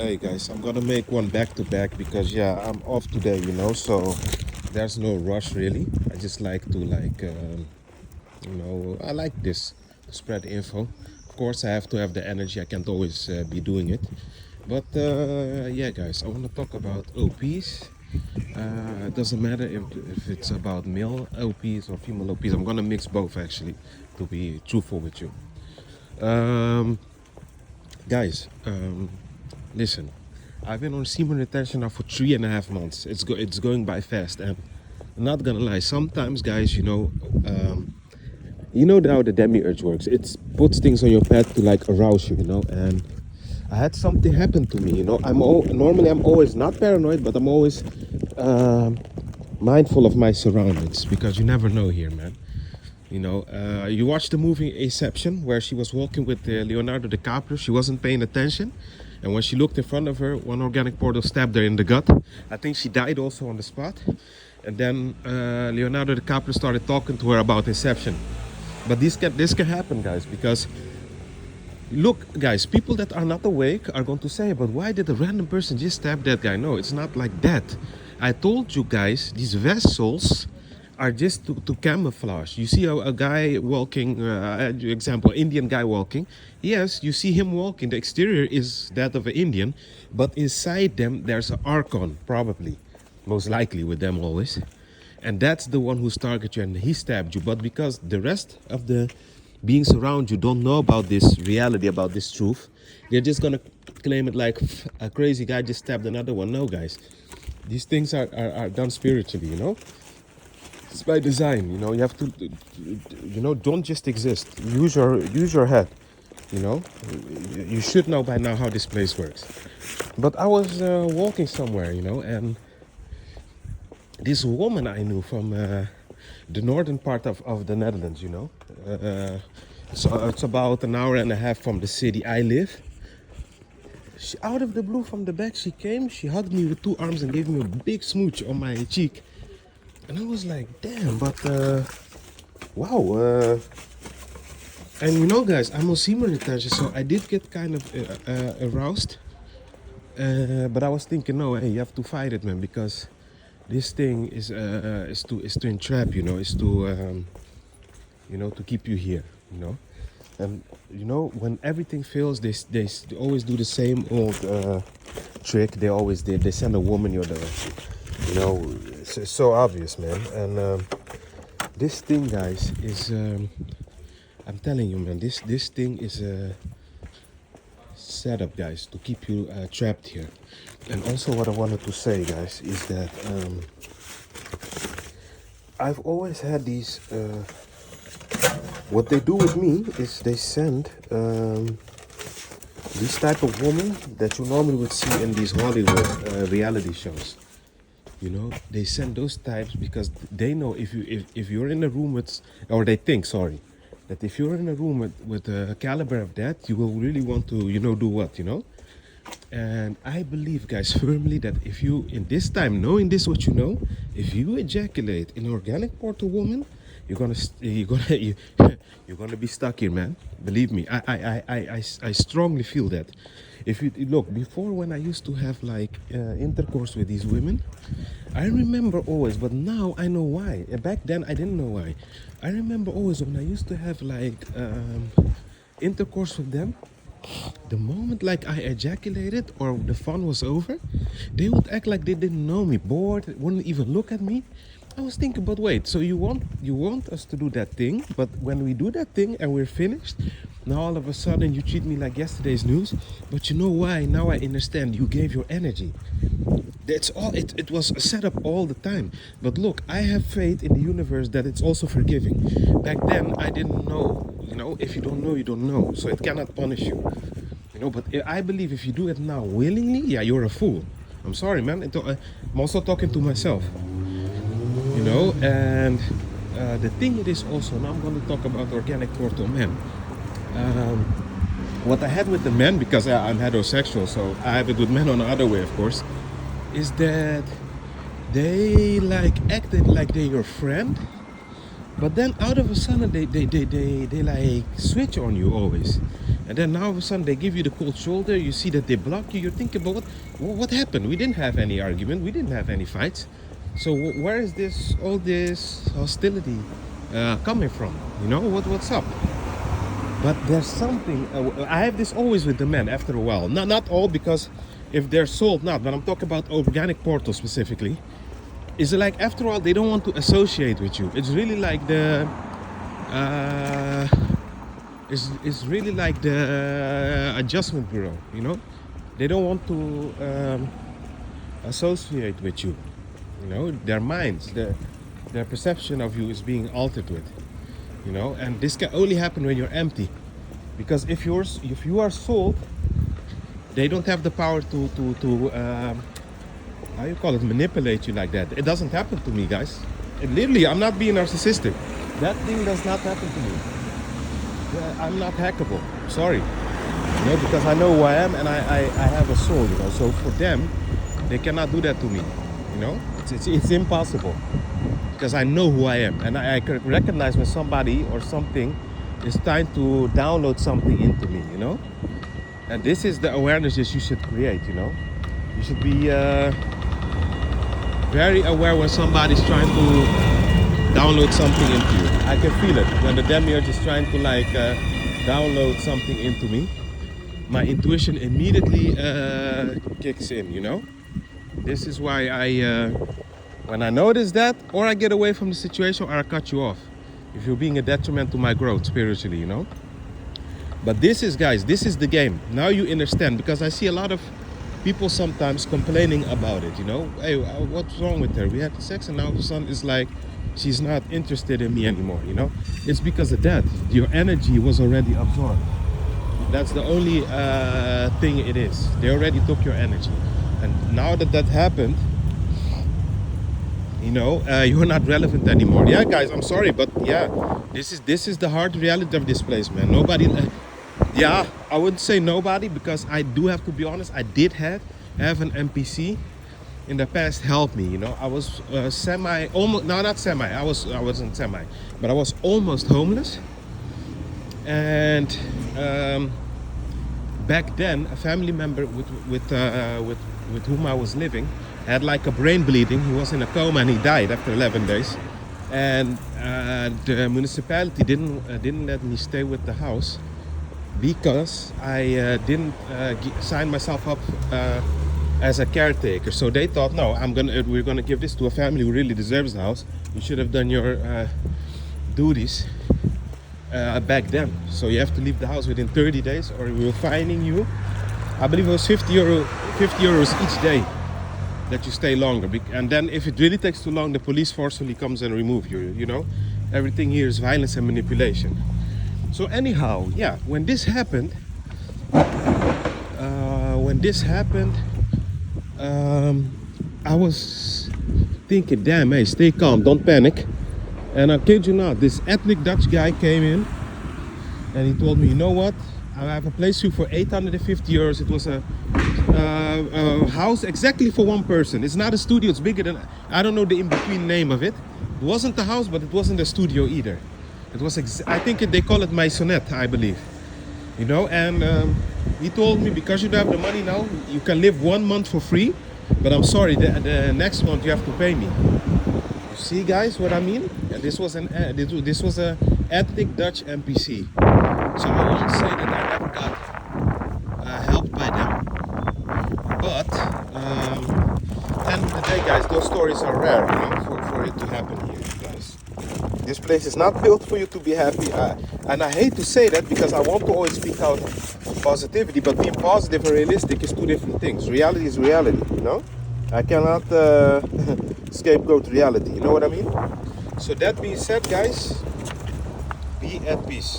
Hey guys, I'm gonna make one back to back because yeah, I'm off today, so there's no rush really. I just like to I like this to spread info. Of course, I have to have the energy. I can't always be doing it, but yeah, guys, I want to talk about OPs. It doesn't matter if it's about male OPs or female OPs. I'm gonna mix both actually, to be truthful with you. Um, Guys, listen. I've been on semen retention now for 3.5 months. It's going by fast, and I'm not gonna lie. Sometimes, guys, you know how the demiurge works. It puts things on your path to like arouse you, And I had something happen to me, normally I'm always not paranoid, but I'm always mindful of my surroundings because you never know here, man. You watched the movie Inception where she was walking with Leonardo DiCaprio. She wasn't paying attention, and when she looked in front of her, one organic portal stabbed her in the gut. I think she died also on the spot. And then Leonardo DiCaprio started talking to her about Inception. But this can happen, guys, because look, guys, people that are not awake are going to say, but why did a random person just stab that guy? No, it's not like that. I told you guys, these vessels are just to camouflage. You see a guy walking, example, Indian guy walking. Yes, you see him walking. The exterior is that of an Indian, but inside them there's an Archon, probably, most likely with them always. And that's the one who's targeted you and he stabbed you. But because the rest of the beings around you don't know about this reality, about this truth, they're just gonna claim it like a crazy guy just stabbed another one. No, guys, these things are done spiritually, It's by design, You have to, don't just exist. Use your head, you know. You should know by now how this place works. But I was walking somewhere, and this woman I knew from the northern part of the Netherlands, So it's about an hour and a half from the city I live. She, out of the blue from the back, she came, she hugged me with two arms and gave me a big smooch on my cheek. And I was like, damn, but wow. And guys, I'm on semen retention, so I did get kind of aroused. But I was thinking, no, hey, you have to fight it, man, because this thing is to entrap, is to to keep you here, And when everything fails, they always do the same old trick. They send a woman your direction. It's so obvious, man. And this thing, guys, is I'm telling you, man. This thing is a setup, guys, to keep you trapped here. And also, what I wanted to say, guys, is that I've always had these. What they do with me is they send these type of women that you normally would see in these Hollywood reality shows. They send those types because they know if you're in a room with, or they think, sorry, that if you're in a room with a caliber of that, you will really want to, do what, And I believe, guys, firmly that if you, in this time, knowing this, what you know, if you ejaculate in an organic portal woman, you're gonna be stuck here, man. Believe me, I strongly feel that. If you look before, when I used to have like intercourse with these women, I remember always, but now I know why. Back then I didn't know why. I remember always when I used to have like intercourse with them. The moment like I ejaculated or the fun was over, they would act like they didn't know me, bored, wouldn't even look at me. I was thinking, but wait, so you want us to do that thing, but when we do that thing and we're finished, now all of a sudden you treat me like yesterday's news. But you know why? Now I understand. You gave your energy. That's all. It was set up all the time. But look, I have faith in the universe that it's also forgiving. Back then I didn't know. If you don't know, you don't know. So it cannot punish you. But I believe if you do it now willingly, yeah, you're a fool. I'm sorry, man. I'm also talking to myself. And the thing it is also, now I'm going to talk about organic portal men. What I had with the men, because I'm heterosexual, so I have it with men on the other way, of course, is that they like acted like they're your friend, but then out of a sudden they like switch on you always, And then now all of a sudden they give you the cold shoulder. You see that they block you. You're thinking, but what happened? We didn't have any argument. We didn't have any fights. So where is this all this hostility coming from? You know what's up? But there's something. I have this always with the men. After a while, not all, because if they're sold, not. But I'm talking about organic portals specifically. Is like after all they don't want to associate with you. It's really like the. Is really like the adjustment bureau, you know. They don't want to associate with you, you know. Their minds, their perception of you is being altered with, you know. And this can only happen when you're empty, because if you are sold, they don't have the power to how you call it, manipulate you like that. It doesn't happen to me, guys. Literally, I'm not being narcissistic. That thing does not happen to me. I'm not hackable. Sorry, you know, because I know who I am and I have a soul, you know. So for them, they cannot do that to me, you know. It's impossible, because I know who I am, and I can recognize when somebody or something is trying to download something into me, you know. And this is the awareness that you should create, you know. You should be very aware when somebody's trying to download something into you. I can feel it when the demiurge is trying to like download something into me. My intuition immediately kicks in, you know. This is why when I notice that, or I get away from the situation, or I cut you off if you're being a detriment to my growth spiritually, you know. But this is, guys, this is the game. Now you understand, because I see a lot of people sometimes complaining about it, you know. Hey, what's wrong with her? We had sex and now all of a sudden it's like she's not interested in me anymore, you know. It's because of that. Your energy was already absorbed. That's the only thing it is. They already took your energy. And now that that happened, you know, you're not relevant anymore. Yeah, guys, I'm sorry, but yeah, this is the hard reality of this place, man. Nobody, yeah, I wouldn't say nobody, because I do have to be honest. I did have an NPC in the past help me, you know. I was almost, no, not semi. I wasn't semi, but I was almost homeless. And back then, a family member with whom I was living had like a brain bleeding. He was in a coma and he died after 11 days. And the municipality didn't let me stay with the house because I didn't sign myself up as a caretaker. So they thought, no, we're gonna give this to a family who really deserves the house. You should have done your duties back then. So you have to leave the house within 30 days or we're fining you. I believe it was 50 euros each day that you stay longer. And then if it really takes too long, the police forcefully comes and remove you, you know. Everything here is violence and manipulation. So anyhow, yeah, when this happened, I was thinking, damn, hey, stay calm, don't panic. And I kid you not, this ethnic Dutch guy came in and he told me, you know what, I have a place for you for 850 euros. It was a house exactly for one person. It's not a studio, it's bigger than, I don't know the in-between name of it. It wasn't a house, but it wasn't a studio either. It was, I think they call it maisonette, I believe. You know, and he told me, because you don't have the money now, you can live 1 month for free, but I'm sorry, the next month you have to pay me. You see, guys, what I mean? And this was a ethnic Dutch NPC. So I won't say that I never got helped by them, but end of the day, guys, those stories are rare, you know, for it to happen here, guys. This place is not built for you to be happy, and I hate to say that because I want to always speak out positivity, but being positive and realistic is two different things. Reality is reality, you know. I cannot scapegoat reality, you know what I mean? So that being said, guys, be at peace.